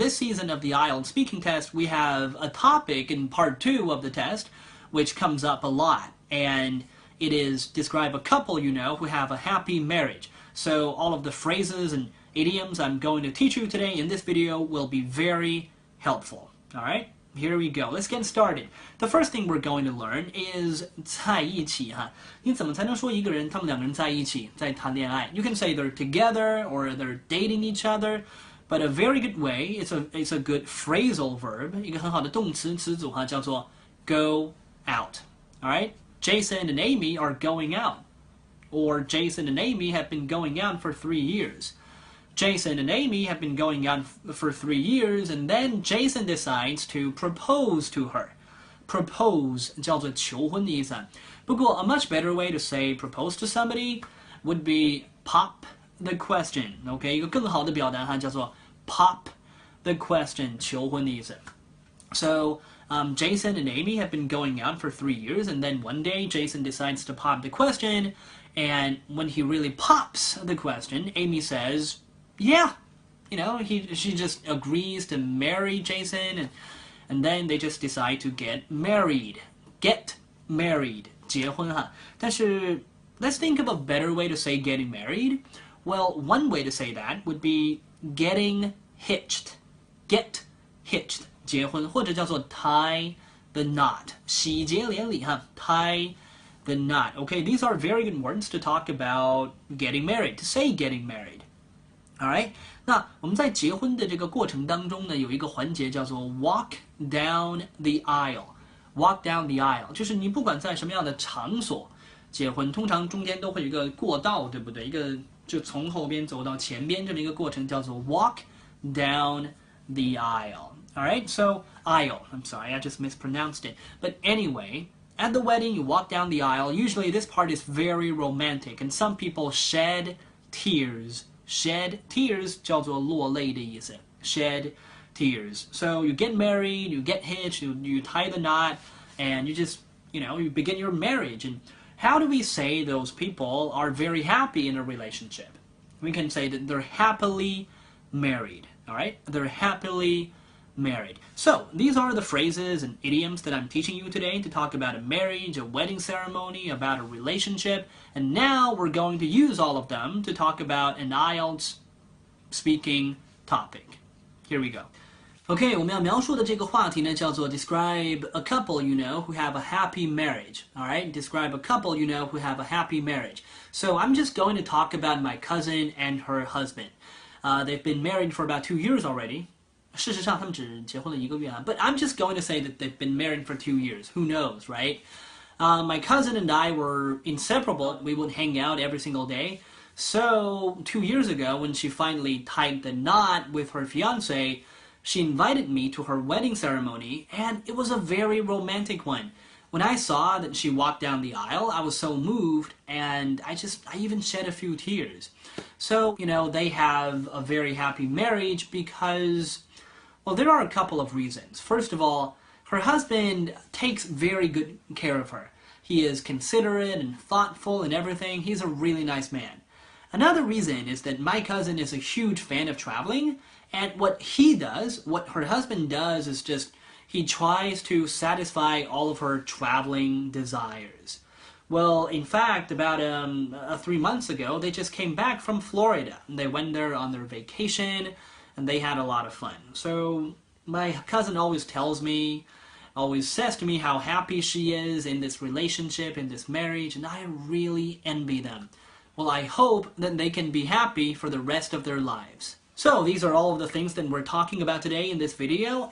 this season of the IELTS speaking test, we have a topic in part 2 of the test, which comes up a lot, and it is describe a couple you know who have a happy marriage. So all of the phrases and idioms I'm going to teach you today in this video will be very helpful. Alright, here we go. Let's get started. The first thing we're going to learn is 在一起哈。你怎么才能说一个人他们两个人在一起在谈恋爱？ You can say they're together or they're dating each other, but a very good way, it's a good phrasal verb, 一个很好的动词词组哈，叫做 go out. Alright, Jason and Amy are going out. Or Jason and Amy have been going out for 3 years. Jason and Amy have been going out for 3 years, and then Jason decides to propose to her. Propose 叫做求婚的意思。不过 a much better way to say propose to somebody would be pop the question. Okay, 一个更好的表达哈，叫做 pop the question 求婚的意思。So Jason and Amy have been going out for 3 years, and then one day Jason decides to pop the question, and when he really pops the question, Amy says, yeah, you know, she just agrees to marry Jason, and then they just decide to get married. Get married, 结婚哈。但是 let's think of a better way to say getting married. Well, one way to say that would be getting hitched. Get hitched, 结婚，或者叫做 tie the knot. 喜结连理哈 tie the knot. Okay, these are very good words to talk about getting married, to say getting married. Alright, 那我们在结婚的这个过程当中呢，有一个环节叫做 walk down the aisle. Walk down the aisle 就是你不管在什么样的场所结婚，通常中间都会有一个过道，对不对？一个就从后边走到前边这么一个过程叫做 walk down the aisle. Alright, so aisle. I'm sorry, I just mispronounced it. But anyway, at the wedding you walk down the aisle. Usually this part is very romantic, and some people shed tears. Shed tears 叫做落泪的意思 Shed tears. So you get married, you get hitched, you tie the knot, and you just, you know, you begin your marriage. And how do we say those people are very happy in a relationship? We can say that they're happily married. Alright? They're happily married. So these are the phrases and idioms that I'm teaching you today to talk about a marriage, a wedding ceremony, about a relationship, and now we're going to use all of them to talk about an IELTS speaking topic. Here we go. Okay, 我们要描述的这个话题呢叫做 describe a couple you know who have a happy marriage. Alright, describe a couple you know who have a happy marriage. So I'm just going to talk about my cousin and her husband. They've been married for about 2 years already. 事实上他们只结婚了1个月 But I'm just going to say that they've been married for 2 years. Who knows, right? My cousin and I were inseparable. We would hang out every single day. So 2 years ago, when she finally tied the knot with her fiancé, she invited me to her wedding ceremony, and it was a very romantic one. When I saw that she walked down the aisle, I was so moved, and I even shed a few tears. So, you know, they have a very happy marriage because, well, there are a couple of reasons. First of all, her husband takes very good care of her. He is considerate and thoughtful and everything. He's a really nice man. Another reason is that my cousin is a huge fan of traveling, and what her husband does is just, he tries to satisfy all of her traveling desires. Well, in fact, about 3 months ago, they just came back from Florida. They went there on their vacation, and they had a lot of fun. So my cousin always says to me how happy she is in this relationship, in this marriage, and I really envy them. Well, I hope that they can be happy for the rest of their lives. So these are all of the things that we're talking about today in this video.